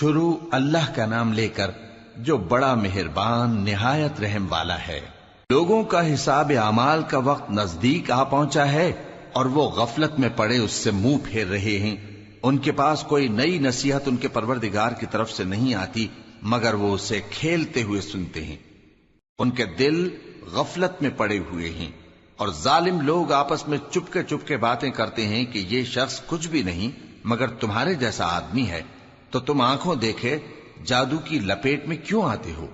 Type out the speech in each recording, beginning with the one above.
شروع اللہ کا نام لے کر جو بڑا مہربان نہایت رحم والا ہے۔ لوگوں کا حساب اعمال کا وقت نزدیک آ پہنچا ہے اور وہ غفلت میں پڑے اس سے منہ پھیر رہے ہیں۔ ان کے پاس کوئی نئی نصیحت ان کے پروردگار کی طرف سے نہیں آتی مگر وہ اسے کھیلتے ہوئے سنتے ہیں۔ ان کے دل غفلت میں پڑے ہوئے ہیں اور ظالم لوگ آپس میں چپکے باتیں کرتے ہیں کہ یہ شخص کچھ بھی نہیں مگر تمہارے جیسا آدمی ہے، تو تم آنکھوں دیکھے جادو کی لپیٹ میں کیوں آتے ہو؟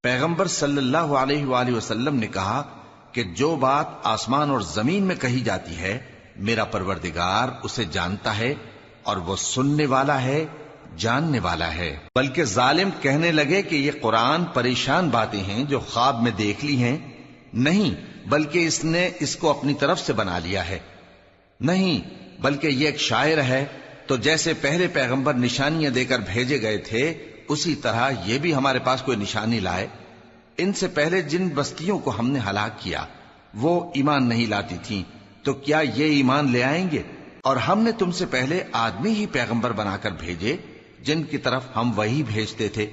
پیغمبر صلی اللہ علیہ وآلہ وسلم نے کہا کہ جو بات آسمان اور زمین میں کہی جاتی ہے میرا پروردگار اسے جانتا ہے اور وہ سننے والا ہے، جاننے والا ہے۔ بلکہ ظالم کہنے لگے کہ یہ قرآن پریشان باتیں ہیں جو خواب میں دیکھ لی ہیں، نہیں بلکہ اس نے اس کو اپنی طرف سے بنا لیا ہے، نہیں بلکہ یہ ایک شاعر ہے۔ تو جیسے پہلے پیغمبر نشانیاں دے کر بھیجے گئے تھے اسی طرح یہ بھی ہمارے پاس کوئی نشانی لائے۔ ان سے پہلے جن بستیوں کو ہم نے ہلاک کیا وہ ایمان نہیں لاتی تھیں، تو کیا یہ ایمان لے آئیں گے؟ اور ہم نے تم سے پہلے آدمی ہی پیغمبر بنا کر بھیجے جن کی طرف ہم وہی بھیجتے تھے۔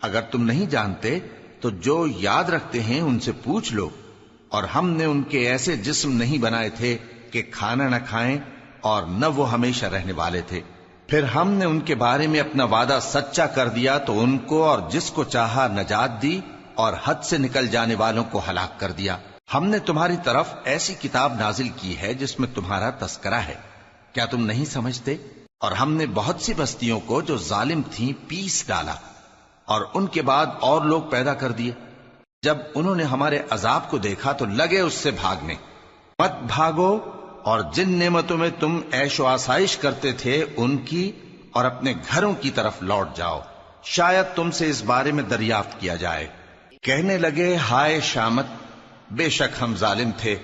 اگر تم نہیں جانتے تو جو یاد رکھتے ہیں ان سے پوچھ لو۔ اور ہم نے ان کے ایسے جسم نہیں بنائے تھے کہ کھانا نہ کھائیں اور نہ وہ ہمیشہ رہنے والے تھے۔ پھر ہم نے ان کے بارے میں اپنا وعدہ سچا کر دیا تو ان کو اور جس کو چاہا نجات دی اور حد سے نکل جانے والوں کو ہلاک کر دیا۔ ہم نے تمہاری طرف ایسی کتاب نازل کی ہے جس میں تمہارا تذکرہ ہے، کیا تم نہیں سمجھتے؟ اور ہم نے بہت سی بستیوں کو جو ظالم تھیں پیس ڈالا اور ان کے بعد اور لوگ پیدا کر دیے۔ جب انہوں نے ہمارے عذاب کو دیکھا تو لگے اس سے بھاگنے۔ مت بھاگو اور جن نعمتوں میں تم عیش و آسائش کرتے تھے ان کی اور اپنے گھروں کی طرف لوٹ جاؤ، شاید تم سے اس بارے میں دریافت کیا جائے۔ کہنے لگے ہائے شامت، بے شک ہم ظالم تھے،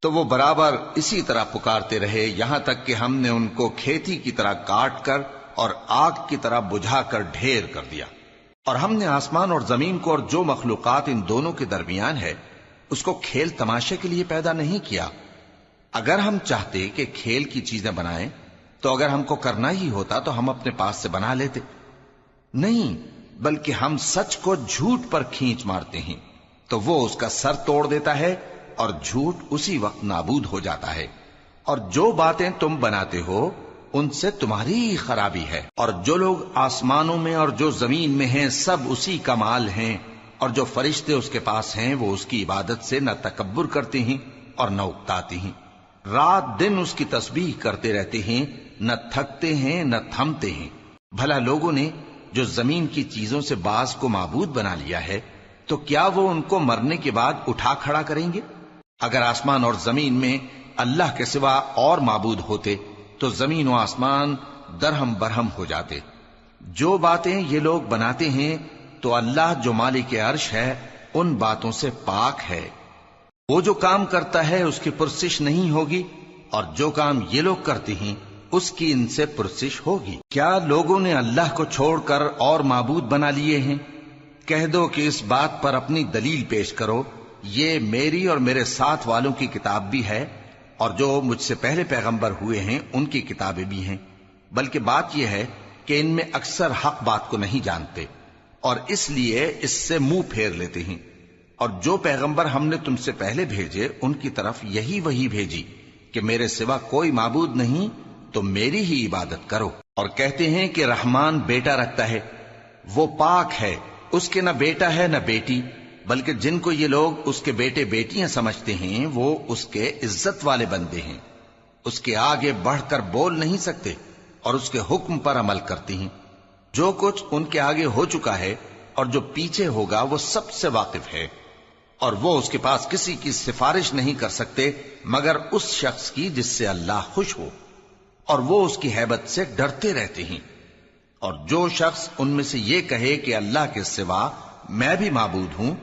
تو وہ برابر اسی طرح پکارتے رہے یہاں تک کہ ہم نے ان کو کھیتی کی طرح کاٹ کر اور آگ کی طرح بجھا کر ڈھیر کر دیا۔ اور ہم نے آسمان اور زمین کو اور جو مخلوقات ان دونوں کے درمیان ہے اس کو کھیل تماشے کے لیے پیدا نہیں کیا۔ اگر ہم چاہتے کہ کھیل کی چیزیں بنائیں تو اگر ہم کو کرنا ہی ہوتا تو ہم اپنے پاس سے بنا لیتے، نہیں بلکہ ہم سچ کو جھوٹ پر کھینچ مارتے ہیں تو وہ اس کا سر توڑ دیتا ہے اور جھوٹ اسی وقت نابود ہو جاتا ہے۔ اور جو باتیں تم بناتے ہو ان سے تمہاری ہی خرابی ہے۔ اور جو لوگ آسمانوں میں اور جو زمین میں ہیں سب اسی کا مال ہیں، اور جو فرشتے اس کے پاس ہیں وہ اس کی عبادت سے نہ تکبر کرتے ہیں اور نہ اکتاتے ہیں، رات دن اس کی تسبیح کرتے رہتے ہیں، نہ تھکتے ہیں نہ تھمتے ہیں۔ بھلا لوگوں نے جو زمین کی چیزوں سے بعض کو معبود بنا لیا ہے تو کیا وہ ان کو مرنے کے بعد اٹھا کھڑا کریں گے؟ اگر آسمان اور زمین میں اللہ کے سوا اور معبود ہوتے تو زمین و آسمان درہم برہم ہو جاتے۔ جو باتیں یہ لوگ بناتے ہیں تو اللہ جو مالک عرش ہے ان باتوں سے پاک ہے۔ وہ جو کام کرتا ہے اس کی پرسش نہیں ہوگی، اور جو کام یہ لوگ کرتے ہیں اس کی ان سے پرسش ہوگی۔ کیا لوگوں نے اللہ کو چھوڑ کر اور معبود بنا لیے ہیں؟ کہہ دو کہ اس بات پر اپنی دلیل پیش کرو، یہ میری اور میرے ساتھ والوں کی کتاب بھی ہے اور جو مجھ سے پہلے پیغمبر ہوئے ہیں ان کی کتابیں بھی ہیں، بلکہ بات یہ ہے کہ ان میں اکثر حق بات کو نہیں جانتے اور اس لیے اس سے منہ پھیر لیتے ہیں۔ اور جو پیغمبر ہم نے تم سے پہلے بھیجے ان کی طرف یہی وحی بھیجی کہ میرے سوا کوئی معبود نہیں تو میری ہی عبادت کرو۔ اور کہتے ہیں کہ رحمان بیٹا رکھتا ہے، وہ پاک ہے، اس کے نہ بیٹا ہے نہ بیٹی، بلکہ جن کو یہ لوگ اس کے بیٹے بیٹیاں سمجھتے ہیں وہ اس کے عزت والے بندے ہیں، اس کے آگے بڑھ کر بول نہیں سکتے اور اس کے حکم پر عمل کرتے ہیں۔ جو کچھ ان کے آگے ہو چکا ہے اور جو پیچھے ہوگا وہ سب سے واقف ہے، اور وہ اس کے پاس کسی کی سفارش نہیں کر سکتے مگر اس شخص کی جس سے اللہ خوش ہو، اور وہ اس کی ہیبت سے ڈرتے رہتے ہیں۔ اور جو شخص ان میں سے یہ کہے کہ اللہ کے سوا میں بھی معبود ہوں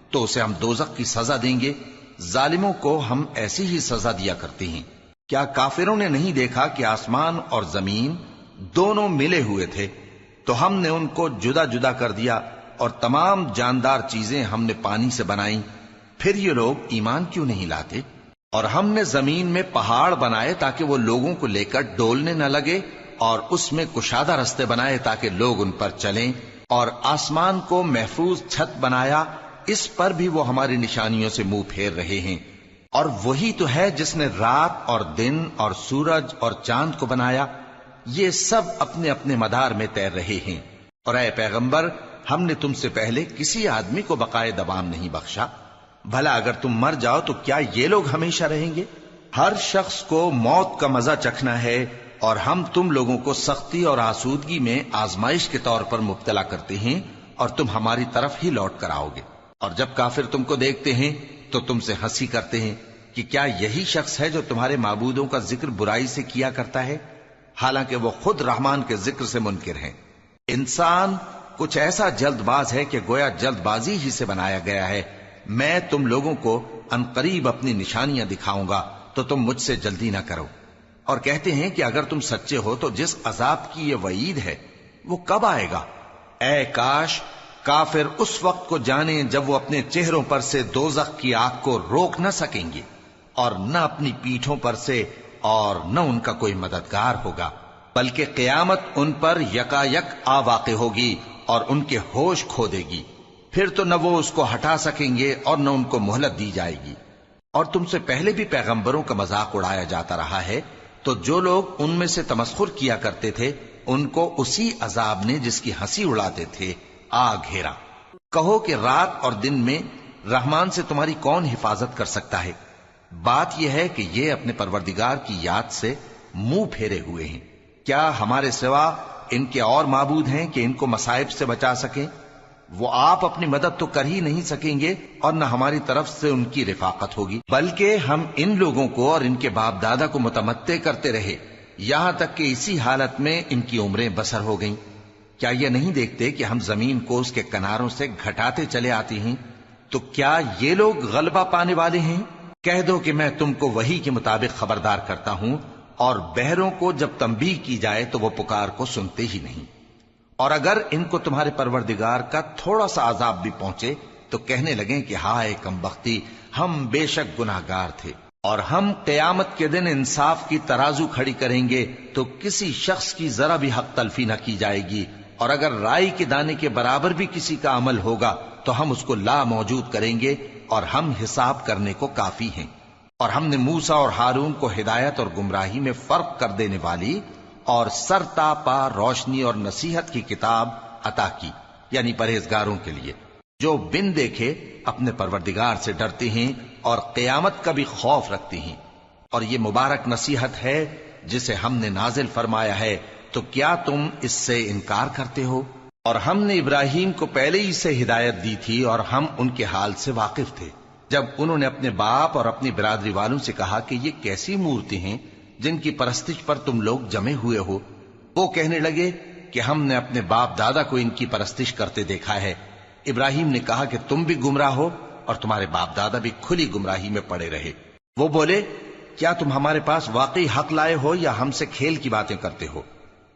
تو اسے ہم دوزخ کی سزا دیں گے، ظالموں کو ہم ایسی ہی سزا دیا کرتے ہیں۔ کیا کافروں نے نہیں دیکھا کہ آسمان اور زمین دونوں ملے ہوئے تھے تو ہم نے ان کو جدا جدا کر دیا اور تمام جاندار چیزیں ہم نے پانی سے بنائیں، پھر یہ لوگ ایمان کیوں نہیں لاتے؟ اور ہم نے زمین میں پہاڑ بنائے تاکہ وہ لوگوں کو لے کر ڈولنے نہ لگے اور اس میں کشادہ رستے بنائے تاکہ لوگ ان پر چلیں، اور آسمان کو محفوظ چھت بنایا، اس پر بھی وہ ہماری نشانیوں سے منہ پھیر رہے ہیں۔ اور وہی تو ہے جس نے رات اور دن اور سورج اور چاند کو بنایا، یہ سب اپنے اپنے مدار میں تیر رہے ہیں۔ اور اے پیغمبر، ہم نے تم سے پہلے کسی آدمی کو بقائے دوام نہیں بخشا، بھلا اگر تم مر جاؤ تو کیا یہ لوگ ہمیشہ رہیں گے؟ ہر شخص کو موت کا مزہ چکھنا ہے، اور ہم تم لوگوں کو سختی اور آسودگی میں آزمائش کے طور پر مبتلا کرتے ہیں، اور تم ہماری طرف ہی لوٹ کر آؤ گے۔ اور جب کافر تم کو دیکھتے ہیں تو تم سے ہنسی کرتے ہیں کہ کیا یہی شخص ہے جو تمہارے معبودوں کا ذکر برائی سے کیا کرتا ہے، حالانکہ وہ خود رحمان کے ذکر سے منکر ہیں۔ انسان کچھ ایسا جلد باز ہے کہ گویا جلد بازی ہی سے بنایا گیا ہے۔ میں تم لوگوں کو عنقریب اپنی نشانیاں دکھاؤں گا تو تم مجھ سے جلدی نہ کرو۔ اور کہتے ہیں کہ اگر تم سچے ہو تو جس عذاب کی یہ وعید ہے وہ کب آئے گا؟ اے کاش کافر اس وقت کو جانیں جب وہ اپنے چہروں پر سے دوزخ کی آگ کو روک نہ سکیں گے، اور نہ اپنی پیٹھوں پر سے، اور نہ ان کا کوئی مددگار ہوگا، بلکہ قیامت ان پر یکا یک آ واقع ہوگی اور ان کے ہوش کھو دے گی، پھر تو نہ وہ اس کو ہٹا سکیں گے اور نہ ان کو مہلت دی جائے گی۔ اور تم سے پہلے بھی پیغمبروں کا مذاق اڑایا جاتا رہا ہے، تو جو لوگ ان میں سے تمسخر کیا کرتے تھے ان کو اسی عذاب نے جس کی ہنسی اڑاتے تھے آ گھیرا۔ کہو کہ رات اور دن میں رحمان سے تمہاری کون حفاظت کر سکتا ہے؟ بات یہ ہے کہ یہ اپنے پروردگار کی یاد سے منہ پھیرے ہوئے ہیں۔ کیا ہمارے سوا ان کے اور معبود ہیں کہ ان کو مصائب سے بچا سکیں؟ وہ آپ اپنی مدد تو کر ہی نہیں سکیں گے، اور نہ ہماری طرف سے ان کی رفاقت ہوگی، بلکہ ہم ان لوگوں کو اور ان کے باپ دادا کو متمتع کرتے رہے، یہاں تک کہ اسی حالت میں ان کی عمریں بسر ہو گئیں۔ کیا یہ نہیں دیکھتے کہ ہم زمین کو اس کے کناروں سے گھٹاتے چلے آتے ہیں؟ تو کیا یہ لوگ غلبہ پانے والے ہیں؟ کہہ دو کہ میں تم کو وحی کے مطابق خبردار کرتا ہوں، اور بہروں کو جب تنبیہ کی جائے تو وہ پکار کو سنتے ہی نہیں۔ اور اگر ان کو تمہارے پروردگار کا تھوڑا سا عذاب بھی پہنچے تو کہنے لگیں کہ ہائے کم بختی، ہم بے شک گناہگار تھے۔ اور ہم قیامت کے دن انصاف کی ترازو کھڑی کریں گے تو کسی شخص کی ذرا بھی حق تلفی نہ کی جائے گی، اور اگر رائی کے دانے کے برابر بھی کسی کا عمل ہوگا تو ہم اس کو لا موجود کریں گے، اور ہم حساب کرنے کو کافی ہیں۔ اور ہم نے موسیٰ اور ہارون کو ہدایت اور گمراہی میں فرق کر دینے والی اور سر تا پا روشنی اور نصیحت کی کتاب عطا کی، یعنی پرہیزگاروں کے لیے جو بن دیکھے اپنے پروردگار سے ڈرتے ہیں اور قیامت کا بھی خوف رکھتے ہیں۔ اور یہ مبارک نصیحت ہے جسے ہم نے نازل فرمایا ہے، تو کیا تم اس سے انکار کرتے ہو؟ اور ہم نے ابراہیم کو پہلے ہی سے ہدایت دی تھی، اور ہم ان کے حال سے واقف تھے جب انہوں نے اپنے باپ اور اپنی برادری والوں سے کہا کہ یہ کیسی مورتی ہیں جن کی پرستش پر تم لوگ جمے ہوئے ہو؟ وہ کہنے لگے کہ ہم نے اپنے باپ دادا کو ان کی پرستش کرتے دیکھا ہے۔ ابراہیم نے کہا کہ تم بھی گمراہ ہو اور تمہارے باپ دادا بھی کھلی گمراہی میں پڑے رہے۔ وہ بولے کیا تم ہمارے پاس واقعی حق لائے ہو یا ہم سے کھیل کی باتیں کرتے ہو؟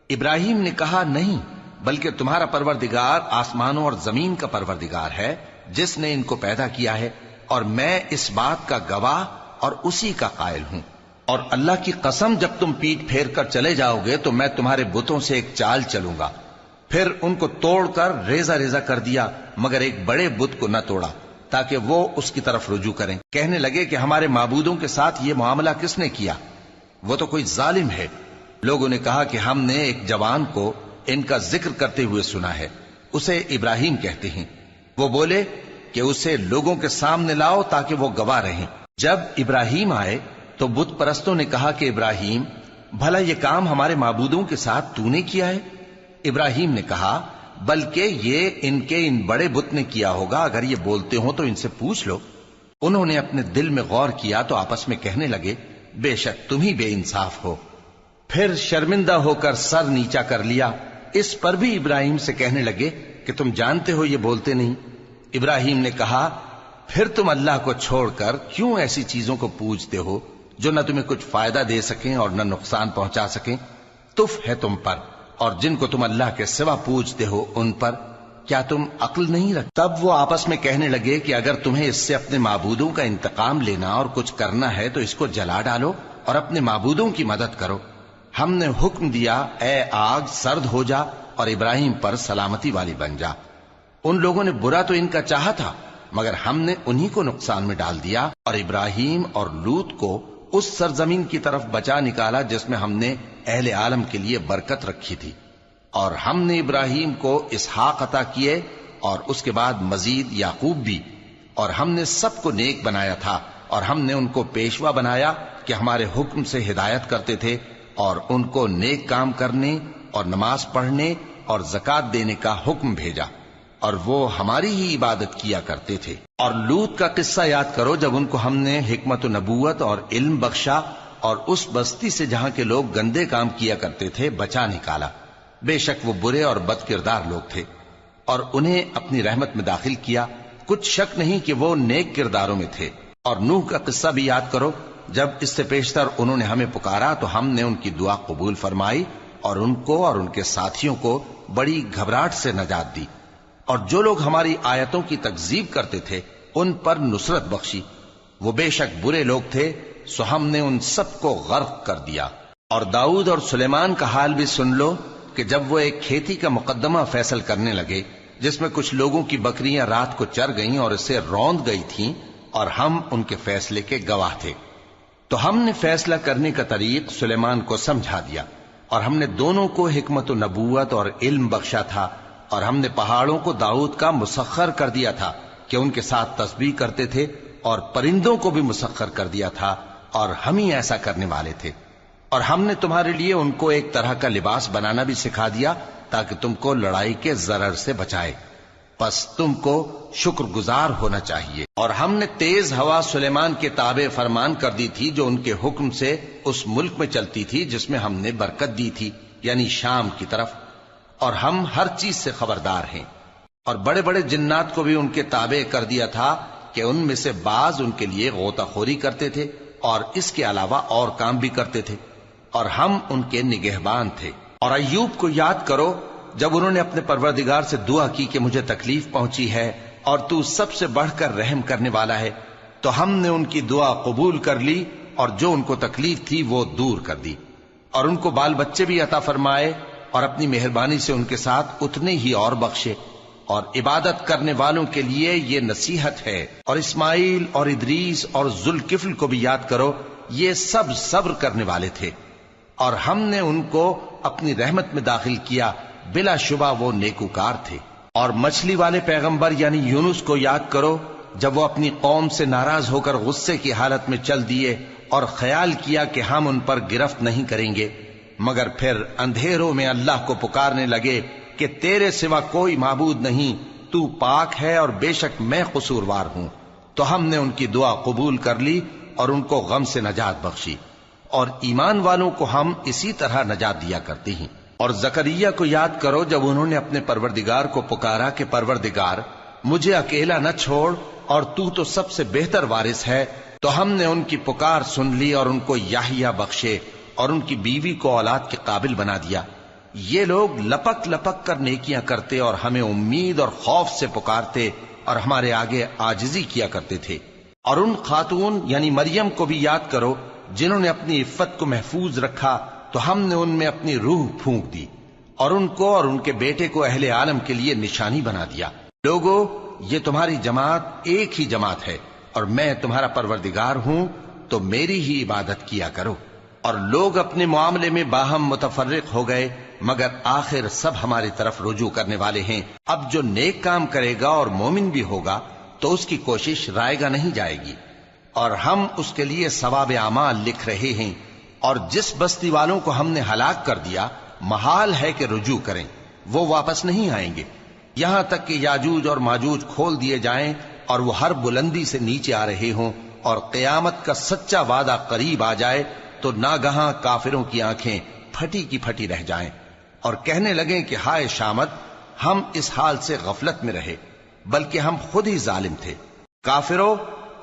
ابراہیم نے کہا نہیں، بلکہ تمہارا پروردگار آسمانوں اور زمین کا پروردگار ہے جس نے ان کو پیدا کیا ہے، اور میں اس بات کا گواہ اور اسی کا قائل ہوں۔ اور اللہ کی قسم جب تم پیٹ پھیر کر چلے جاؤ گے تو میں تمہارے بتوں سے ایک چال چلوں گا۔ پھر ان کو توڑ کر ریزہ ریزہ کر دیا، مگر ایک بڑے بت کو نہ توڑا تاکہ وہ اس کی طرف رجوع کریں۔ کہنے لگے کہ ہمارے معبودوں کے ساتھ یہ معاملہ کس نے کیا؟ وہ تو کوئی ظالم ہے۔ لوگوں نے کہا کہ ہم نے ایک جوان کو ان کا ذکر کرتے ہوئے سنا ہے، اسے ابراہیم کہتے ہیں۔ وہ بولے کہ اسے لوگوں کے سامنے لاؤ تاکہ وہ گواہ رہیں۔ جب ابراہیم آئے تو بت پرستوں نے کہا کہ ابراہیم، بھلا یہ کام ہمارے معبودوں کے ساتھ تو نے کیا ہے؟ ابراہیم نے کہا بلکہ یہ ان کے ان بڑے بت نے کیا ہوگا، اگر یہ بولتے ہوں تو ان سے پوچھ لو۔ انہوں نے اپنے دل میں غور کیا تو آپس میں کہنے لگے بے شک تم ہی بے انصاف ہو۔ پھر شرمندہ ہو کر سر نیچا کر لیا۔ اس پر بھی ابراہیم سے کہنے لگے کہ تم جانتے ہو یہ بولتے نہیں۔ ابراہیم نے کہا پھر تم اللہ کو چھوڑ کر کیوں ایسی چیزوں کو پوجتے ہو جو نہ تمہیں کچھ فائدہ دے سکیں اور نہ نقصان پہنچا سکیں؟ تف ہے تم پر اور جن کو تم اللہ کے سوا پوجتے ہو ان پر، کیا تم عقل نہیں رکھتے؟ تب وہ آپس میں کہنے لگے کہ اگر تمہیں اس سے اپنے معبودوں کا انتقام لینا اور کچھ کرنا ہے تو اس کو جلا ڈالو اور اپنے معبودوں کی مدد کرو۔ ہم نے حکم دیا اے آگ سرد ہو جا اور ابراہیم پر سلامتی والی بن جا۔ ان لوگوں نے برا تو ان کا چاہا تھا، مگر ہم نے انہی کو نقصان میں ڈال دیا اور ابراہیم اور لوط کو اس سرزمین کی طرف بچا نکالا جس میں ہم نے اہل عالم کے لیے برکت رکھی تھی۔ اور ہم نے ابراہیم کو اسحاق عطا کیے اور اس کے بعد مزید یعقوب بھی، اور ہم نے سب کو نیک بنایا تھا، اور ہم نے ان کو پیشوا بنایا کہ ہمارے حکم سے ہدایت کرتے تھے، اور ان کو نیک کام کرنے اور نماز پڑھنے اور زکوٰۃ دینے کا حکم بھیجا، اور وہ ہماری ہی عبادت کیا کرتے تھے۔ اور لوط کا قصہ یاد کرو جب ان کو ہم نے حکمت و نبوت اور علم بخشا اور اس بستی سے جہاں کے لوگ گندے کام کیا کرتے تھے بچا نکالا۔ بے شک وہ برے اور بد کردار لوگ تھے، اور انہیں اپنی رحمت میں داخل کیا، کچھ شک نہیں کہ وہ نیک کرداروں میں تھے۔ اور نوح کا قصہ بھی یاد کرو جب اس سے پیشتر انہوں نے ہمیں پکارا تو ہم نے ان کی دعا قبول فرمائی اور ان کو اور ان کے ساتھیوں کو بڑی گھبراہٹ سے نجات دی، اور جو لوگ ہماری آیتوں کی تکذیب کرتے تھے ان پر نصرت بخشی۔ وہ بے شک برے لوگ تھے، سو ہم نے ان سب کو غرق کر دیا۔ اور داؤد اور سلیمان کا حال بھی سن لو کہ جب وہ ایک کھیتی کا مقدمہ فیصل کرنے لگے جس میں کچھ لوگوں کی بکریاں رات کو چر گئیں اور اسے روند گئی تھیں، اور ہم ان کے فیصلے کے گواہ تھے، تو ہم نے فیصلہ کرنے کا طریق سلیمان کو سمجھا دیا، اور ہم نے دونوں کو حکمت و نبوت اور علم بخشا تھا، اور ہم نے پہاڑوں کو داؤد کا مسخر کر دیا تھا کہ ان کے ساتھ تسبیح کرتے تھے، اور پرندوں کو بھی مسخر کر دیا تھا، اور ہم ہی ایسا کرنے والے تھے۔ اور ہم نے تمہارے لیے ان کو ایک طرح کا لباس بنانا بھی سکھا دیا تاکہ تم کو لڑائی کے ضرر سے بچائے، پس تم کو شکر گزار ہونا چاہیے۔ اور ہم نے تیز ہوا سلیمان کے تابع فرمان کر دی تھی جو ان کے حکم سے اس ملک میں چلتی تھی جس میں ہم نے برکت دی تھی، یعنی شام کی طرف، اور ہم ہر چیز سے خبردار ہیں۔ اور بڑے بڑے جنات کو بھی ان کے تابع کر دیا تھا کہ ان میں سے بعض ان کے لیے غوطہ خوری کرتے تھے اور اس کے علاوہ اور کام بھی کرتے تھے، اور ہم ان کے نگہبان تھے۔ اور ایوب کو یاد کرو جب انہوں نے اپنے پروردگار سے دعا کی کہ مجھے تکلیف پہنچی ہے اور تو سب سے بڑھ کر رحم کرنے والا ہے، تو ہم نے ان کی دعا قبول کر لی اور جو ان کو تکلیف تھی وہ دور کر دی، اور ان کو بال بچے بھی عطا فرمائے، اور اپنی مہربانی سے ان کے ساتھ اتنے ہی اور بخشے۔ اور عبادت کرنے والوں کے لیے یہ نصیحت ہے۔ اور اسماعیل اور ادریس اور ذوالکفل کو بھی یاد کرو، یہ سب صبر کرنے والے تھے، اور ہم نے ان کو اپنی رحمت میں داخل کیا، بلا شبہ وہ نیکوکار تھے۔ اور مچھلی والے پیغمبر یعنی یونس کو یاد کرو جب وہ اپنی قوم سے ناراض ہو کر غصے کی حالت میں چل دیے اور خیال کیا کہ ہم ان پر گرفت نہیں کریں گے، مگر پھر اندھیروں میں اللہ کو پکارنے لگے کہ تیرے سوا کوئی معبود نہیں، تو پاک ہے اور بے شک میں قصوروار ہوں، تو ہم نے ان کی دعا قبول کر لی اور ان کو غم سے نجات بخشی، اور ایمان والوں کو ہم اسی طرح نجات دیا کرتے ہیں۔ اور زکریا کو یاد کرو جب انہوں نے اپنے پروردگار کو پکارا کہ پروردگار مجھے اکیلا نہ چھوڑ اور تو سب سے بہتر وارث ہے، تو ہم نے ان کی پکار سن لی اور ان کو یحییٰ بخشے اور ان کی بیوی کو اولاد کے قابل بنا دیا۔ یہ لوگ لپک لپک کر نیکیاں کرتے اور ہمیں امید اور خوف سے پکارتے اور ہمارے آگے عاجزی کیا کرتے تھے۔ اور ان خاتون یعنی مریم کو بھی یاد کرو جنہوں نے اپنی عفت کو محفوظ رکھا، تو ہم نے ان میں اپنی روح پھونک دی اور ان کو اور ان کے بیٹے کو اہل عالم کے لیے نشانی بنا دیا۔ لوگو، یہ تمہاری جماعت ایک ہی جماعت ہے اور میں تمہارا پروردگار ہوں، تو میری ہی عبادت کیا کرو۔ اور لوگ اپنے معاملے میں باہم متفرق ہو گئے، مگر آخر سب ہماری طرف رجوع کرنے والے ہیں۔ اب جو نیک کام کرے گا اور مومن بھی ہوگا تو اس کی کوشش رائے گا نہیں جائے گی، اور ہم اس کے لیے ثواب اعمال لکھ رہے ہیں۔ اور جس بستی والوں کو ہم نے ہلاک کر دیا محال ہے کہ رجوع کریں، وہ واپس نہیں آئیں گے، یہاں تک کہ یاجوج اور ماجوج کھول دیے جائیں اور وہ ہر بلندی سے نیچے آ رہے ہوں، اور قیامت کا سچا وعدہ قریب آ جائے تو ناگہاں کافروں کی آنکھیں پھٹی کی پھٹی رہ جائیں اور کہنے لگیں کہ ہائے شامت، ہم اس حال سے غفلت میں رہے، بلکہ ہم خود ہی ظالم تھے۔ کافرو،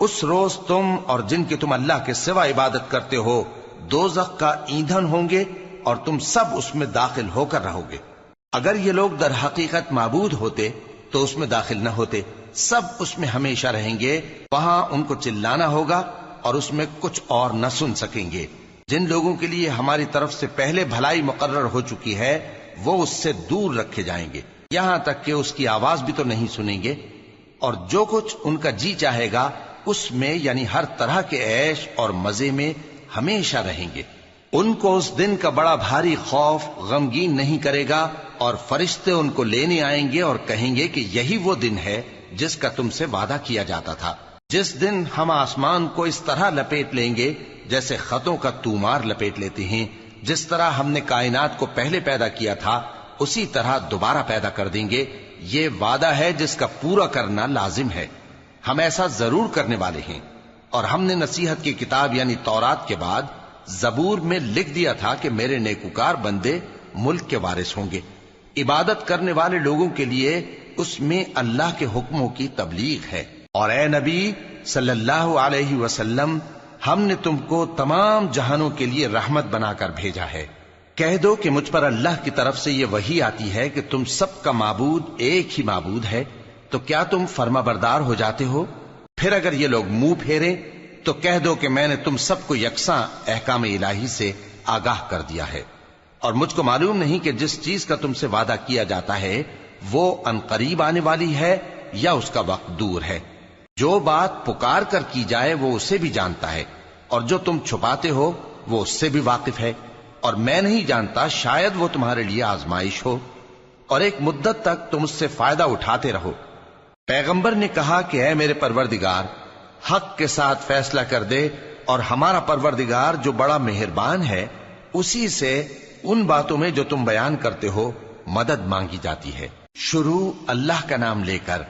اس روز تم اور جن کی تم اللہ کے سوا عبادت کرتے ہو دوزخ کا ایندھن ہوں گے اور تم سب اس میں داخل ہو کر رہو گے۔ اگر یہ لوگ در حقیقت معبود ہوتے تو اس میں داخل نہ ہوتے، سب اس میں ہمیشہ رہیں گے، وہاں ان کو چلانا ہوگا اور اس میں کچھ اور نہ سن سکیں گے۔ جن لوگوں کے لیے ہماری طرف سے پہلے بھلائی مقرر ہو چکی ہے وہ اس سے دور رکھے جائیں گے، یہاں تک کہ اس کی آواز بھی تو نہیں سنیں گے، اور جو کچھ ان کا جی چاہے گا اس میں یعنی ہر طرح کے عیش اور مزے میں ہمیشہ رہیں گے۔ ان کو اس دن کا بڑا بھاری خوف غمگین نہیں کرے گا، اور فرشتے ان کو لینے آئیں گے اور کہیں گے کہ یہی وہ دن ہے جس کا تم سے وعدہ کیا جاتا تھا، جس دن ہم آسمان کو اس طرح لپیٹ لیں گے جیسے خطوں کا تومار لپیٹ لیتے ہیں، جس طرح ہم نے کائنات کو پہلے پیدا کیا تھا اسی طرح دوبارہ پیدا کر دیں گے۔ یہ وعدہ ہے جس کا پورا کرنا لازم ہے، ہم ایسا ضرور کرنے والے ہیں۔ اور ہم نے نصیحت کی کتاب یعنی تورات کے بعد زبور میں لکھ دیا تھا کہ میرے نیکوکار بندے ملک کے وارث ہوں گے۔ عبادت کرنے والے لوگوں کے لیے اس میں اللہ کے حکموں کی تبلیغ ہے۔ اور اے نبی صلی اللہ علیہ وسلم، ہم نے تم کو تمام جہانوں کے لیے رحمت بنا کر بھیجا ہے۔ کہہ دو کہ مجھ پر اللہ کی طرف سے یہ وحی آتی ہے کہ تم سب کا معبود ایک ہی معبود ہے، تو کیا تم فرما بردار ہو جاتے ہو؟ پھر اگر یہ لوگ منہ پھیریں تو کہہ دو کہ میں نے تم سب کو یکساں احکام الہی سے آگاہ کر دیا ہے، اور مجھ کو معلوم نہیں کہ جس چیز کا تم سے وعدہ کیا جاتا ہے وہ عنقریب آنے والی ہے یا اس کا وقت دور ہے۔ جو بات پکار کر کی جائے وہ اسے بھی جانتا ہے، اور جو تم چھپاتے ہو وہ اس سے بھی واقف ہے، اور میں نہیں جانتا شاید وہ تمہارے لیے آزمائش ہو، اور ایک مدت تک تم اس سے فائدہ اٹھاتے رہو۔ پیغمبر نے کہا کہ اے میرے پروردگار، حق کے ساتھ فیصلہ کر دے، اور ہمارا پروردگار جو بڑا مہربان ہے اسی سے ان باتوں میں جو تم بیان کرتے ہو مدد مانگی جاتی ہے۔ شروع اللہ کا نام لے کر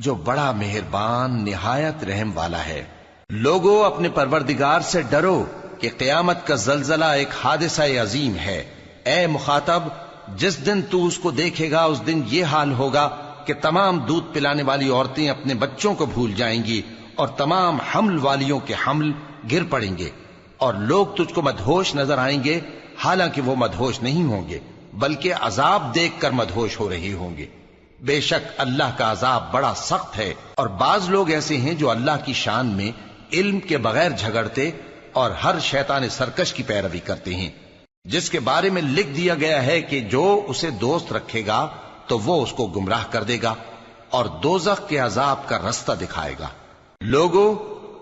جو بڑا مہربان نہایت رحم والا ہے۔ لوگو اپنے پروردگار سے ڈرو کہ قیامت کا زلزلہ ایک حادثہ عظیم ہے۔ اے مخاطب، جس دن تو اس کو دیکھے گا اس دن یہ حال ہوگا کہ تمام دودھ پلانے والی عورتیں اپنے بچوں کو بھول جائیں گی، اور تمام حمل والیوں کے حمل گر پڑیں گے، اور لوگ تجھ کو مدہوش نظر آئیں گے، حالانکہ وہ مدہوش نہیں ہوں گے بلکہ عذاب دیکھ کر مدہوش ہو رہے ہوں گے۔ بے شک اللہ کا عذاب بڑا سخت ہے۔ اور بعض لوگ ایسے ہیں جو اللہ کی شان میں علم کے بغیر جھگڑتے اور ہر شیطان سرکش کی پیروی کرتے ہیں، جس کے بارے میں لکھ دیا گیا ہے کہ جو اسے دوست رکھے گا تو وہ اس کو گمراہ کر دے گا اور دوزخ کے عذاب کا رستہ دکھائے گا۔ لوگو،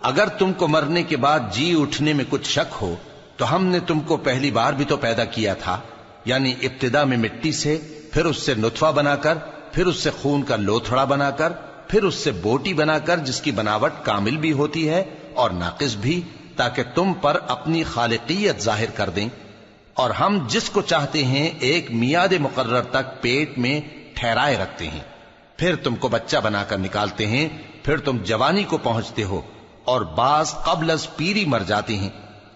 اگر تم کو مرنے کے بعد جی اٹھنے میں کچھ شک ہو تو ہم نے تم کو پہلی بار بھی تو پیدا کیا تھا، یعنی ابتدا میں مٹی سے، پھر اس سے نطفہ بنا کر، پھر اس سے خون کا لوتھڑا بنا کر، پھر اس سے بوٹی بنا کر جس کی بناوٹ کامل بھی ہوتی ہے اور ناقص بھی، تاکہ تم پر اپنی خالقیت ظاہر کر دیں۔ اور ہم جس کو چاہتے ہیں ایک میعاد مقرر تک پیٹ میں ٹھہرائے رکھتے ہیں، پھر تم کو بچہ بنا کر نکالتے ہیں، پھر تم جوانی کو پہنچتے ہو، اور بعض قبل از پیری مر جاتے ہیں،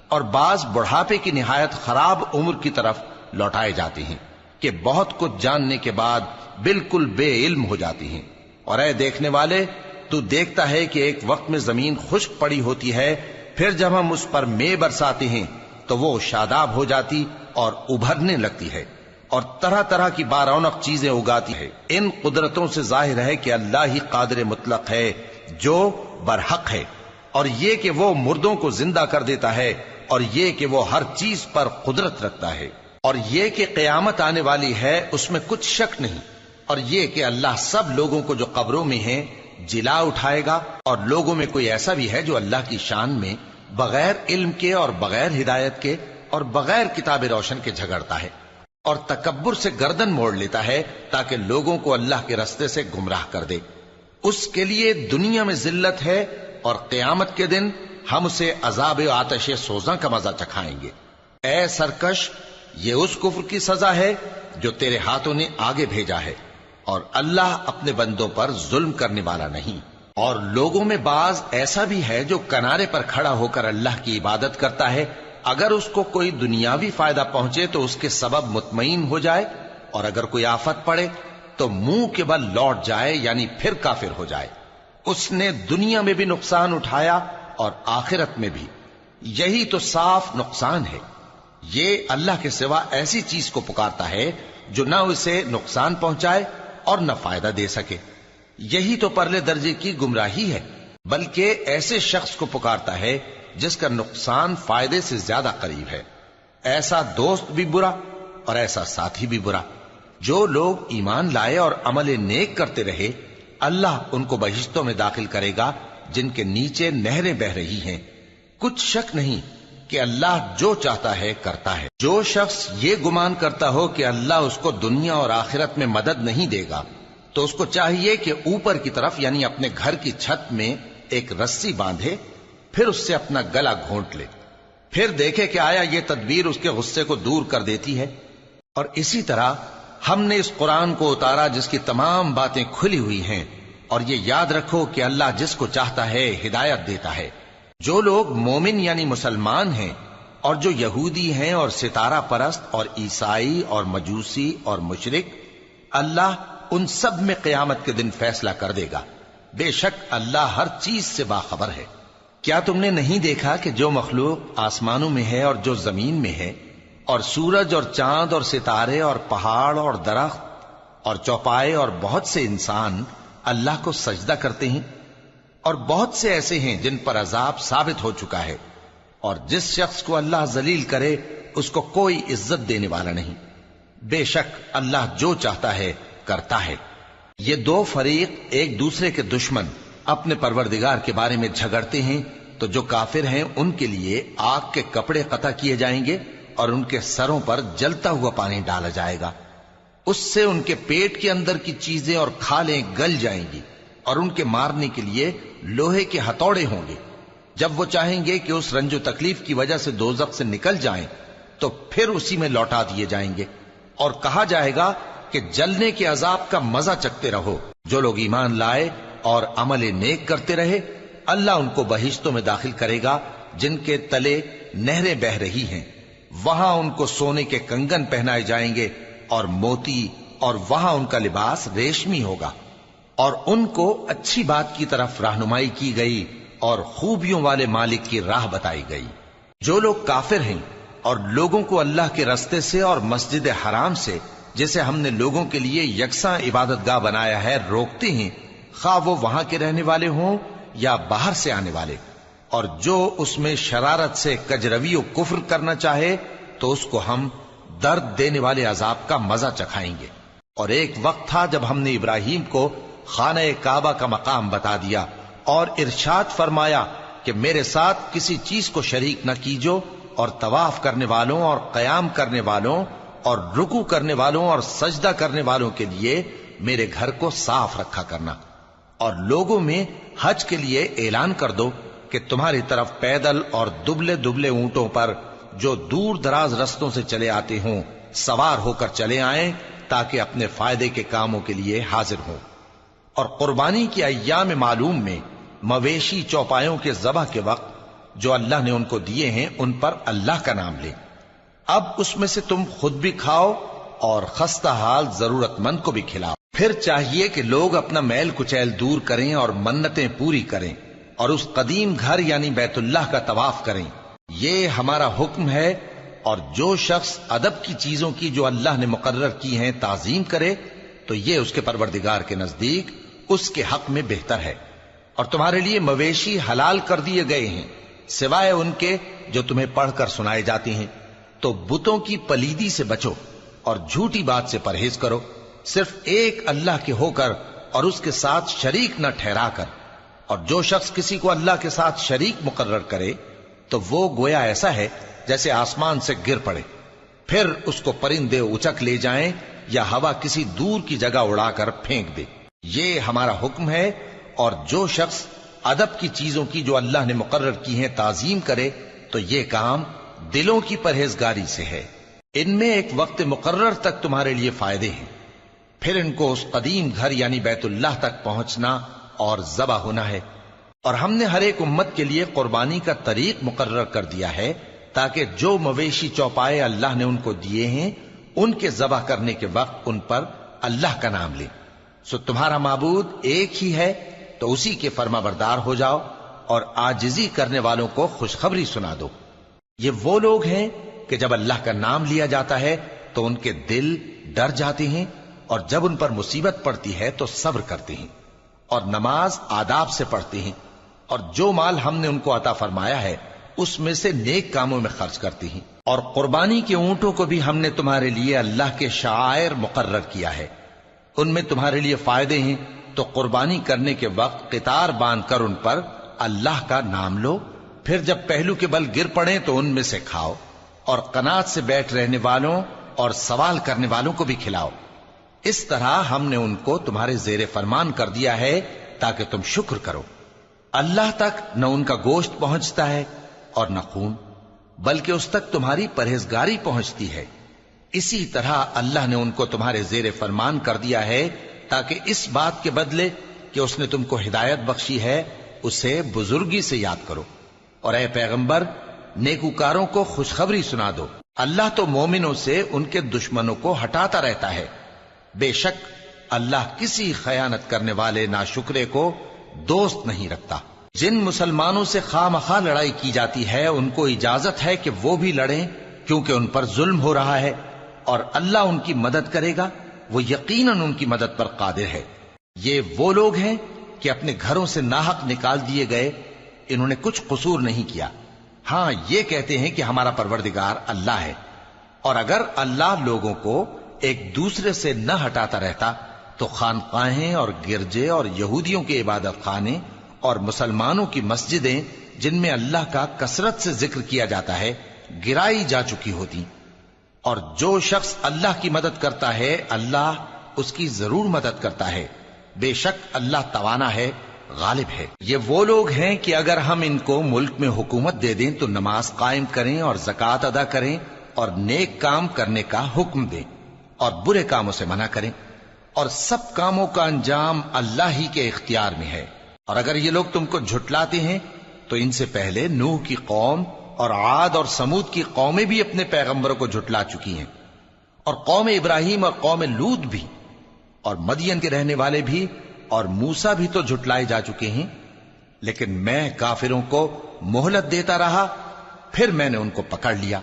اور بعض بڑھاپے کی نہایت خراب عمر کی طرف لوٹائے جاتے ہیں کہ بہت کچھ جاننے کے بعد بالکل بے علم ہو جاتی ہیں۔ اور اے دیکھنے والے، تو دیکھتا ہے کہ ایک وقت میں زمین خشک پڑی ہوتی ہے، پھر جب ہم اس پر مے برساتے ہیں تو وہ شاداب ہو جاتی اور ابھرنے لگتی ہے، اور طرح طرح کی بارونق چیزیں اگاتی ہے۔ ان قدرتوں سے ظاہر ہے کہ اللہ ہی قادر مطلق ہے جو برحق ہے، اور یہ کہ وہ مردوں کو زندہ کر دیتا ہے، اور یہ کہ وہ ہر چیز پر قدرت رکھتا ہے، اور یہ کہ قیامت آنے والی ہے اس میں کچھ شک نہیں، اور یہ کہ اللہ سب لوگوں کو جو قبروں میں ہیں جلا اٹھائے گا، اور لوگوں میں کوئی ایسا بھی ہے جو اللہ کی شان میں بغیر علم کے اور بغیر ہدایت کے اور بغیر کتاب روشن کے جھگڑتا ہے، اور تکبر سے گردن موڑ لیتا ہے تاکہ لوگوں کو اللہ کے رستے سے گمراہ کر دے۔ اس کے لیے دنیا میں ذلت ہے، اور قیامت کے دن ہم اسے عذاب آتش سوزاں کا مزہ چکھائیں گے۔ اے سرکش، یہ اس کفر کی سزا ہے جو تیرے ہاتھوں نے آگے بھیجا ہے، اور اللہ اپنے بندوں پر ظلم کرنے والا نہیں۔ اور لوگوں میں بعض ایسا بھی ہے جو کنارے پر کھڑا ہو کر اللہ کی عبادت کرتا ہے، اگر اس کو کوئی دنیاوی فائدہ پہنچے تو اس کے سبب مطمئن ہو جائے، اور اگر کوئی آفت پڑے تو منہ کے بل لوٹ جائے، یعنی پھر کافر ہو جائے۔ اس نے دنیا میں بھی نقصان اٹھایا اور آخرت میں بھی، یہی تو صاف نقصان ہے۔ یہ اللہ کے سوا ایسی چیز کو پکارتا ہے جو نہ اسے نقصان پہنچائے اور نہ فائدہ دے سکے، یہی تو پرلے درجے کی گمراہی ہے۔ بلکہ ایسے شخص کو پکارتا ہے جس کا نقصان فائدے سے زیادہ قریب ہے۔ ایسا دوست بھی برا اور ایسا ساتھی بھی برا۔ جو لوگ ایمان لائے اور عمل نیک کرتے رہے، اللہ ان کو بہشتوں میں داخل کرے گا جن کے نیچے نہریں بہ رہی ہیں۔ کچھ شک نہیں کہ اللہ جو چاہتا ہے کرتا ہے۔ جو شخص یہ گمان کرتا ہو کہ اللہ اس کو دنیا اور آخرت میں مدد نہیں دے گا، تو اس کو چاہیے کہ اوپر کی طرف یعنی اپنے گھر کی چھت میں ایک رسی باندھے، پھر اس سے اپنا گلا گھونٹ لے، پھر دیکھے کہ آیا یہ تدبیر اس کے غصے کو دور کر دیتی ہے۔ اور اسی طرح ہم نے اس قرآن کو اتارا جس کی تمام باتیں کھلی ہوئی ہیں، اور یہ یاد رکھو کہ اللہ جس کو چاہتا ہے ہدایت دیتا ہے۔ جو لوگ مومن یعنی مسلمان ہیں اور جو یہودی ہیں اور ستارہ پرست اور عیسائی اور مجوسی اور مشرک، اللہ ان سب میں قیامت کے دن فیصلہ کر دے گا۔ بے شک اللہ ہر چیز سے باخبر ہے۔ کیا تم نے نہیں دیکھا کہ جو مخلوق آسمانوں میں ہے اور جو زمین میں ہے، اور سورج اور چاند اور ستارے اور پہاڑ اور درخت اور چوپائے اور بہت سے انسان اللہ کو سجدہ کرتے ہیں، اور بہت سے ایسے ہیں جن پر عذاب ثابت ہو چکا ہے، اور جس شخص کو اللہ ذلیل کرے اس کو کوئی عزت دینے والا نہیں۔ بے شک اللہ جو چاہتا ہے کرتا ہے۔ یہ دو فریق ایک دوسرے کے دشمن اپنے پروردگار کے بارے میں جھگڑتے ہیں، تو جو کافر ہیں ان کے لیے آگ کے کپڑے قطع کیے جائیں گے اور ان کے سروں پر جلتا ہوا پانی ڈالا جائے گا۔ اس سے ان کے پیٹ کے اندر کی چیزیں اور کھالیں گل جائیں گی، اور ان کے مارنے کے لیے لوہے کے ہتھوڑے ہوں گے۔ جب وہ چاہیں گے کہ اس رنج و تکلیف کی وجہ سے دوزخ سے نکل جائیں تو پھر اسی میں لوٹا دیے جائیں گے، اور کہا جائے گا کہ جلنے کے عذاب کا مزہ چکھتے رہو۔ جو لوگ ایمان لائے اور عمل نیک کرتے رہے، اللہ ان کو بہشتوں میں داخل کرے گا جن کے تلے نہریں بہ رہی ہیں۔ وہاں ان کو سونے کے کنگن پہنائے جائیں گے اور موتی، اور وہاں ان کا لباس ریشمی ہوگا، اور ان کو اچھی بات کی طرف رہنمائی کی گئی اور خوبیوں والے مالک کی راہ بتائی گئی۔ جو لوگ کافر ہیں اور لوگوں کو اللہ کے رستے سے اور مسجد حرام سے، جسے ہم نے لوگوں کے لیے یکساں عبادت گاہ بنایا ہے، روکتے ہیں، خواہ وہ وہاں کے رہنے والے ہوں یا باہر سے آنے والے، اور جو اس میں شرارت سے کجروی و کفر کرنا چاہے تو اس کو ہم درد دینے والے عذاب کا مزہ چکھائیں گے۔ اور ایک وقت تھا جب ہم نے ابراہیم کو خانہ کعبہ کا مقام بتا دیا اور ارشاد فرمایا کہ میرے ساتھ کسی چیز کو شریک نہ کیجو، اور طواف کرنے والوں اور قیام کرنے والوں اور رکوع کرنے والوں اور سجدہ کرنے والوں کے لیے میرے گھر کو صاف رکھا کرنا۔ اور لوگوں میں حج کے لیے اعلان کر دو کہ تمہاری طرف پیدل اور دبلے دبلے اونٹوں پر جو دور دراز رستوں سے چلے آتے ہوں سوار ہو کر چلے آئیں، تاکہ اپنے فائدے کے کاموں کے لیے حاضر ہوں۔ اور قربانی کی ایام معلوم میں مویشی چوپایوں کے ذبح کے وقت جو اللہ نے ان کو دیے ہیں ان پر اللہ کا نام لیں۔ اب اس میں سے تم خود بھی کھاؤ اور خستہ حال ضرورت مند کو بھی کھلاؤ۔ پھر چاہیے کہ لوگ اپنا میل کچیل دور کریں اور منتیں پوری کریں، اور اس قدیم گھر یعنی بیت اللہ کا طواف کریں۔ یہ ہمارا حکم ہے، اور جو شخص ادب کی چیزوں کی جو اللہ نے مقرر کی ہیں تعظیم کرے تو یہ اس کے پروردگار کے نزدیک اس کے حق میں بہتر ہے۔ اور تمہارے لیے مویشی حلال کر دیے گئے ہیں سوائے ان کے جو تمہیں پڑھ کر سنائے جاتے ہیں۔ تو بتوں کی پلیدی سے بچو اور جھوٹی بات سے پرہیز کرو، صرف ایک اللہ کے ہو کر اور اس کے ساتھ شریک نہ ٹھہرا کر۔ اور جو شخص کسی کو اللہ کے ساتھ شریک مقرر کرے تو وہ گویا ایسا ہے جیسے آسمان سے گر پڑے، پھر اس کو پرندے اچک لے جائیں یا ہوا کسی دور کی جگہ اڑا کر پھینک دے۔ یہ ہمارا حکم ہے، اور جو شخص ادب کی چیزوں کی جو اللہ نے مقرر کی ہیں تعظیم کرے تو یہ کام دلوں کی پرہیزگاری سے ہے۔ ان میں ایک وقت مقرر تک تمہارے لیے فائدے ہیں، پھر ان کو اس قدیم گھر یعنی بیت اللہ تک پہنچنا اور ذبح ہونا ہے۔ اور ہم نے ہر ایک امت کے لیے قربانی کا طریق مقرر کر دیا ہے، تاکہ جو مویشی چوپائے اللہ نے ان کو دیے ہیں ان کے ذبح کرنے کے وقت ان پر اللہ کا نام لیں۔ سو تمہارا معبود ایک ہی ہے، تو اسی کے فرما بردار ہو جاؤ اور عاجزی کرنے والوں کو خوشخبری سنا دو۔ یہ وہ لوگ ہیں کہ جب اللہ کا نام لیا جاتا ہے تو ان کے دل ڈر جاتے ہیں، اور جب ان پر مصیبت پڑتی ہے تو صبر کرتے ہیں، اور نماز آداب سے پڑھتے ہیں۔ اور جو مال ہم نے ان کو عطا فرمایا ہے اس میں سے نیک کاموں میں خرچ کرتی ہیں، اور قربانی کے اونٹوں کو بھی ہم نے تمہارے لیے اللہ کے شعائر مقرر کیا ہے، ان میں تمہارے لیے فائدے ہیں، تو قربانی کرنے کے وقت قطار باندھ کر ان پر اللہ کا نام لو، پھر جب پہلو کے بل گر پڑیں تو ان میں سے کھاؤ، اور قناعت سے بیٹھ رہنے والوں اور سوال کرنے والوں کو بھی کھلاؤ۔ اس طرح ہم نے ان کو تمہارے زیر فرمان کر دیا ہے تاکہ تم شکر کرو۔ اللہ تک نہ ان کا گوشت پہنچتا ہے اور نہ خون، بلکہ اس تک تمہاری پرہیزگاری پہنچتی ہے۔ اسی طرح اللہ نے ان کو تمہارے زیر فرمان کر دیا ہے تاکہ اس بات کے بدلے کہ اس نے تم کو ہدایت بخشی ہے اسے بزرگی سے یاد کرو۔ اور اے پیغمبر، نیکوکاروں کو خوشخبری سنا دو، اللہ تو مومنوں سے ان کے دشمنوں کو ہٹاتا رہتا ہے۔ بے شک اللہ کسی خیانت کرنے والے ناشکرے کو دوست نہیں رکھتا۔ جن مسلمانوں سے خواہ مخواہ لڑائی کی جاتی ہے ان کو اجازت ہے کہ وہ بھی لڑیں، کیونکہ ان پر ظلم ہو رہا ہے، اور اللہ ان کی مدد کرے گا، وہ یقیناً ان کی مدد پر قادر ہے۔ یہ وہ لوگ ہیں کہ اپنے گھروں سے ناحق نکال دیے گئے، انہوں نے کچھ قصور نہیں کیا، ہاں یہ کہتے ہیں کہ ہمارا پروردگار اللہ ہے۔ اور اگر اللہ لوگوں کو ایک دوسرے سے نہ ہٹاتا رہتا تو خانقاہیں اور گرجے اور یہودیوں کے عبادت خانے اور مسلمانوں کی مسجدیں جن میں اللہ کا کثرت سے ذکر کیا جاتا ہے گرائی جا چکی ہوتی۔ اور جو شخص اللہ کی مدد کرتا ہے اللہ اس کی ضرور مدد کرتا ہے، بے شک اللہ توانا ہے، غالب ہے۔ یہ وہ لوگ ہیں کہ اگر ہم ان کو ملک میں حکومت دے دیں تو نماز قائم کریں اور زکوٰۃ ادا کریں اور نیک کام کرنے کا حکم دیں اور برے کاموں سے منع کریں، اور سب کاموں کا انجام اللہ ہی کے اختیار میں ہے۔ اور اگر یہ لوگ تم کو جھٹلاتے ہیں تو ان سے پہلے نوح کی قوم اور عاد اور سمود کی قومیں بھی اپنے پیغمبروں کو جھٹلا چکی ہیں، اور قوم ابراہیم اور قوم لوط بھی، اور مدین کے رہنے والے بھی، اور موسیٰ بھی تو جھٹلائے جا چکے ہیں۔ لیکن میں کافروں کو مہلت دیتا رہا، پھر میں نے ان کو پکڑ لیا،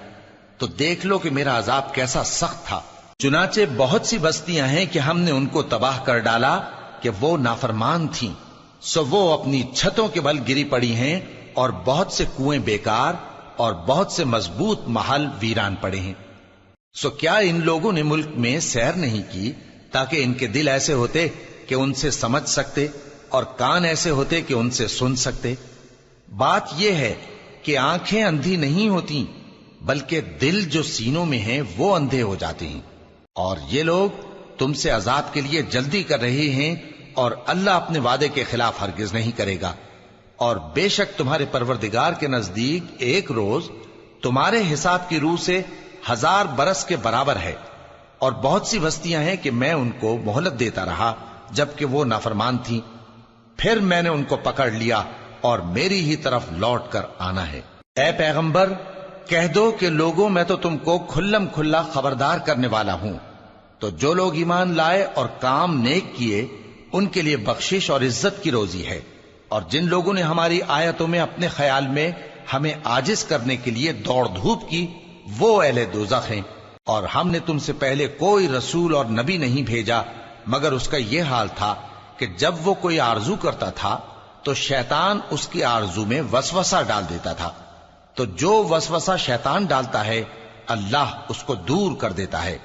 تو دیکھ لو کہ میرا عذاب کیسا سخت تھا۔ چنانچہ بہت سی بستیاں ہیں کہ ہم نے ان کو تباہ کر ڈالا کہ وہ نافرمان تھیں، سو وہ اپنی چھتوں کے بل گری پڑی ہیں، اور بہت سے کنویں بیکار اور بہت سے مضبوط محل ویران پڑے ہیں۔ سو کیا ان لوگوں نے ملک میں سیر نہیں کی تاکہ ان کے دل ایسے ہوتے کہ ان سے سمجھ سکتے اور کان ایسے ہوتے کہ ان سے سن سکتے؟ بات یہ ہے کہ آنکھیں اندھی نہیں ہوتی، بلکہ دل جو سینوں میں ہیں وہ اندھے ہو جاتے ہیں۔ اور یہ لوگ تم سے عذاب کے لیے جلدی کر رہے ہیں، اور اللہ اپنے وعدے کے خلاف ہرگز نہیں کرے گا۔ اور بے شک تمہارے پروردگار کے نزدیک ایک روز تمہارے حساب کی روح سے 1000 برس کے برابر ہے۔ اور بہت سی بستیاں ہیں کہ میں ان کو مہلت دیتا رہا جبکہ وہ نافرمان تھیں، پھر میں نے ان کو پکڑ لیا اور میری ہی طرف لوٹ کر آنا ہے۔ اے پیغمبر، کہہ دو کہ لوگوں میں تو تم کو کھلم کھلا خبردار کرنے والا ہوں، تو جو لوگ ایمان لائے اور کام نیک کیے ان کے لیے بخشش اور عزت کی روزی ہے، اور جن لوگوں نے ہماری آیتوں میں اپنے خیال میں ہمیں عاجز کرنے کے لیے دوڑ دھوپ کی وہ اہل دوزخ ہیں۔ اور ہم نے تم سے پہلے کوئی رسول اور نبی نہیں بھیجا مگر اس کا یہ حال تھا کہ جب وہ کوئی آرزو کرتا تھا تو شیطان اس کی آرزو میں وسوسہ ڈال دیتا تھا، تو جو وسوسہ شیطان ڈالتا ہے اللہ اس کو دور کر دیتا ہے،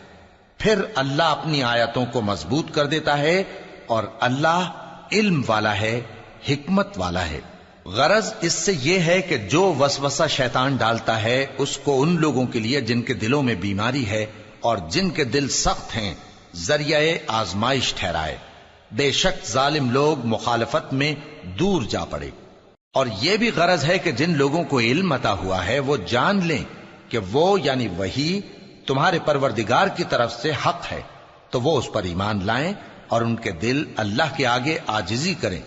پھر اللہ اپنی آیتوں کو مضبوط کر دیتا ہے، اور اللہ علم والا ہے، حکمت والا ہے۔ غرض اس سے یہ ہے کہ جو وسوسہ شیطان ڈالتا ہے اس کو ان لوگوں کے لیے جن کے دلوں میں بیماری ہے اور جن کے دل سخت ہیں ذریعہ آزمائش ٹھہرائے۔ بے شک ظالم لوگ مخالفت میں دور جا پڑے۔ اور یہ بھی غرض ہے کہ جن لوگوں کو علم عطا ہوا ہے وہ جان لیں کہ وہ یعنی وحی تمہارے پروردگار کی طرف سے حق ہے، تو وہ اس پر ایمان لائیں اور ان کے دل اللہ کے آگے عاجزی کریں۔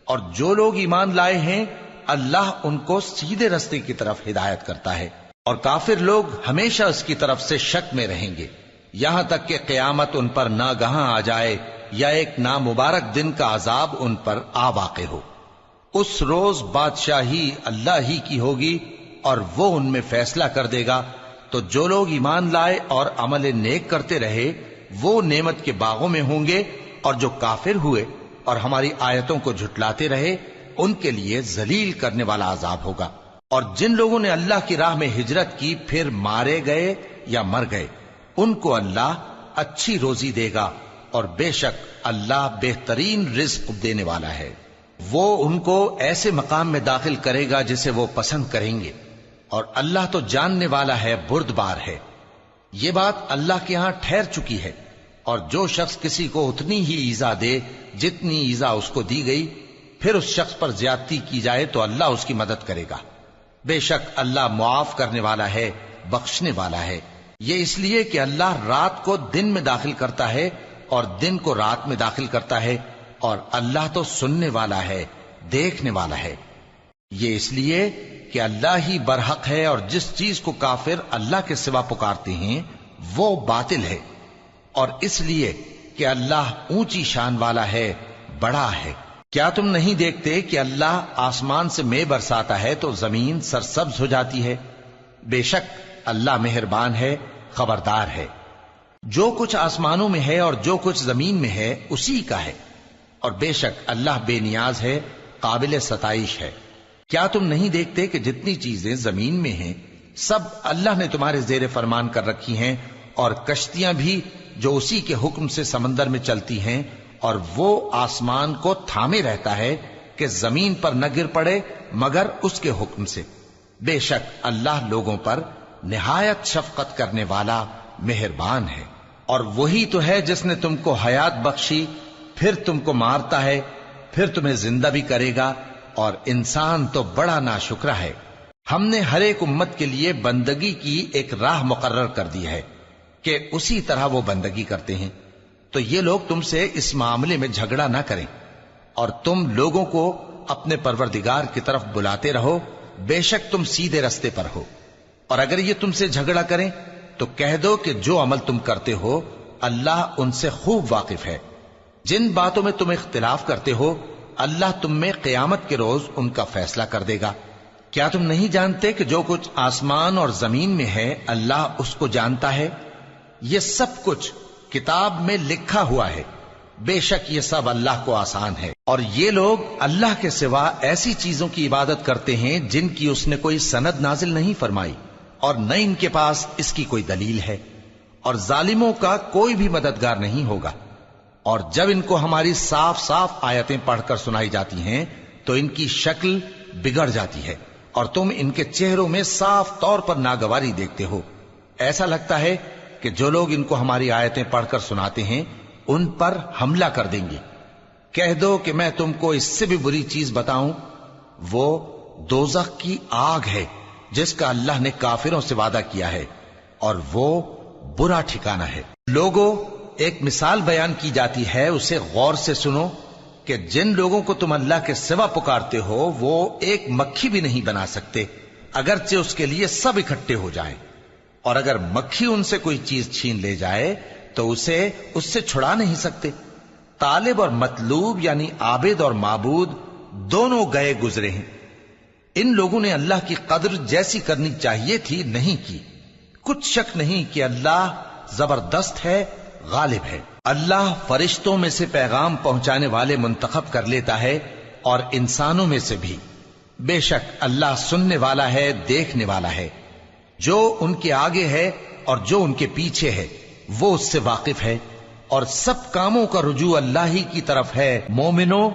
اور جو لوگ ایمان لائے ہیں اللہ ان کو سیدھے رستے کی طرف ہدایت کرتا ہے، اور کافر لوگ ہمیشہ اس کی طرف سے شک میں رہیں گے یہاں تک کہ قیامت ان پر ناگہاں آ جائے یا ایک نامبارک دن کا عذاب ان پر آ واقع ہو۔ اس روز بادشاہی اللہ ہی کی ہوگی اور وہ ان میں فیصلہ کر دے گا، تو جو لوگ ایمان لائے اور عمل نیک کرتے رہے وہ نعمت کے باغوں میں ہوں گے، اور جو کافر ہوئے اور ہماری آیتوں کو جھٹلاتے رہے ان کے لیے ذلیل کرنے والا عذاب ہوگا۔ اور جن لوگوں نے اللہ کی راہ میں ہجرت کی پھر مارے گئے یا مر گئے، ان کو اللہ اچھی روزی دے گا، اور بے شک اللہ بہترین رزق دینے والا ہے۔ وہ ان کو ایسے مقام میں داخل کرے گا جسے وہ پسند کریں گے، اور اللہ تو جاننے والا ہے، بردبار ہے۔ یہ بات اللہ کے ہاں ٹھہر چکی ہے، اور جو شخص کسی کو اتنی ہی ایذا دے جتنی ایذا اس کو دی گئی، پھر اس شخص پر زیادتی کی جائے تو اللہ اس کی مدد کرے گا۔ بے شک اللہ معاف کرنے والا ہے، بخشنے والا ہے۔ یہ اس لیے کہ اللہ رات کو دن میں داخل کرتا ہے اور دن کو رات میں داخل کرتا ہے، اور اللہ تو سننے والا ہے، دیکھنے والا ہے۔ یہ اس لیے کہ اللہ ہی برحق ہے، اور جس چیز کو کافر اللہ کے سوا پکارتے ہیں وہ باطل ہے، اور اس لیے کہ اللہ اونچی شان والا ہے، بڑا ہے۔ کیا تم نہیں دیکھتے کہ اللہ آسمان سے مے برساتا ہے تو زمین سرسبز ہو جاتی ہے؟ بے شک اللہ مہربان ہے، خبردار ہے۔ جو کچھ آسمانوں میں ہے اور جو کچھ زمین میں ہے اسی کا ہے، اور بے شک اللہ بے نیاز ہے، قابل ستائش ہے۔ کیا تم نہیں دیکھتے کہ جتنی چیزیں زمین میں ہیں سب اللہ نے تمہارے زیر فرمان کر رکھی ہیں، اور کشتیاں بھی جو اسی کے حکم سے سمندر میں چلتی ہیں، اور وہ آسمان کو تھامے رہتا ہے کہ زمین پر نہ گر پڑے مگر اس کے حکم سے۔ بے شک اللہ لوگوں پر نہایت شفقت کرنے والا، مہربان ہے۔ اور وہی تو ہے جس نے تم کو حیات بخشی، پھر تم کو مارتا ہے، پھر تمہیں زندہ بھی کرے گا، اور انسان تو بڑا ناشکرا ہے۔ ہم نے ہر ایک امت کے لیے بندگی کی ایک راہ مقرر کر دی ہے کہ اسی طرح وہ بندگی کرتے ہیں، تو یہ لوگ تم سے اس معاملے میں جھگڑا نہ کریں، اور تم لوگوں کو اپنے پروردگار کی طرف بلاتے رہو، بے شک تم سیدھے رستے پر ہو۔ اور اگر یہ تم سے جھگڑا کریں تو کہہ دو کہ جو عمل تم کرتے ہو اللہ ان سے خوب واقف ہے۔ جن باتوں میں تم اختلاف کرتے ہو اللہ تم میں قیامت کے روز ان کا فیصلہ کر دے گا۔ کیا تم نہیں جانتے کہ جو کچھ آسمان اور زمین میں ہے اللہ اس کو جانتا ہے؟ یہ سب کچھ کتاب میں لکھا ہوا ہے، بے شک یہ سب اللہ کو آسان ہے۔ اور یہ لوگ اللہ کے سوا ایسی چیزوں کی عبادت کرتے ہیں جن کی اس نے کوئی سند نازل نہیں فرمائی، اور نہ ان کے پاس اس کی کوئی دلیل ہے، اور ظالموں کا کوئی بھی مددگار نہیں ہوگا۔ اور جب ان کو ہماری صاف صاف آیتیں پڑھ کر سنائی جاتی ہیں تو ان کی شکل بگڑ جاتی ہے، اور تم ان کے چہروں میں صاف طور پر ناگواری دیکھتے ہو۔ ایسا لگتا ہے کہ جو لوگ ان کو ہماری آیتیں پڑھ کر سناتے ہیں ان پر حملہ کر دیں گے۔ کہہ دو کہ میں تم کو اس سے بھی بری چیز بتاؤں، وہ دوزخ کی آگ ہے جس کا اللہ نے کافروں سے وعدہ کیا ہے، اور وہ برا ٹھکانہ ہے۔ لوگوں، ایک مثال بیان کی جاتی ہے، اسے غور سے سنو کہ جن لوگوں کو تم اللہ کے سوا پکارتے ہو وہ ایک مکھی بھی نہیں بنا سکتے اگرچہ اس کے لیے سب اکٹھے ہو جائیں، اور اگر مکھی ان سے کوئی چیز چھین لے جائے تو اسے اس سے چھڑا نہیں سکتے۔ طالب اور مطلوب یعنی عابد اور معبود دونوں گئے گزرے ہیں۔ ان لوگوں نے اللہ کی قدر جیسی کرنی چاہیے تھی نہیں کی۔ کچھ شک نہیں کہ اللہ زبردست ہے، غالب ہے۔ اللہ فرشتوں میں سے پیغام پہنچانے والے منتخب کر لیتا ہے اور انسانوں میں سے بھی۔ بے شک اللہ سننے والا ہے، دیکھنے والا ہے۔ جو ان کے آگے ہے اور جو ان کے پیچھے ہے وہ اس سے واقف ہے، اور سب کاموں کا رجوع اللہ ہی کی طرف ہے۔ مومنوں،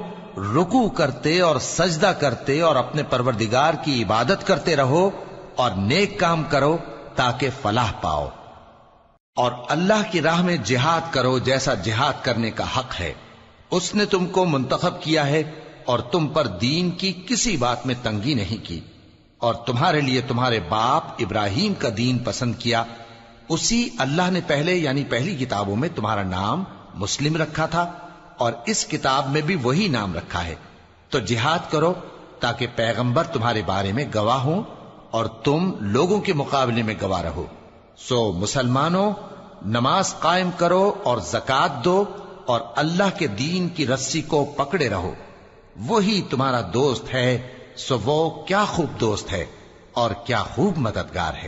رکوع کرتے اور سجدہ کرتے اور اپنے پروردگار کی عبادت کرتے رہو اور نیک کام کرو تاکہ فلاح پاؤ، اور اللہ کی راہ میں جہاد کرو جیسا جہاد کرنے کا حق ہے۔ اس نے تم کو منتخب کیا ہے اور تم پر دین کی کسی بات میں تنگی نہیں کی، اور تمہارے لیے تمہارے باپ ابراہیم کا دین پسند کیا۔ اسی اللہ نے پہلے یعنی پہلی کتابوں میں تمہارا نام مسلم رکھا تھا، اور اس کتاب میں بھی وہی نام رکھا ہے۔ تو جہاد کرو تاکہ پیغمبر تمہارے بارے میں گواہ ہوں اور تم لوگوں کے مقابلے میں گواہ رہو۔ سو مسلمانوں، نماز قائم کرو اور زکوٰۃ دو اور اللہ کے دین کی رسی کو پکڑے رہو، وہی تمہارا دوست ہے۔ سو وہ کیا خوب دوست ہے اور کیا خوب مددگار ہے۔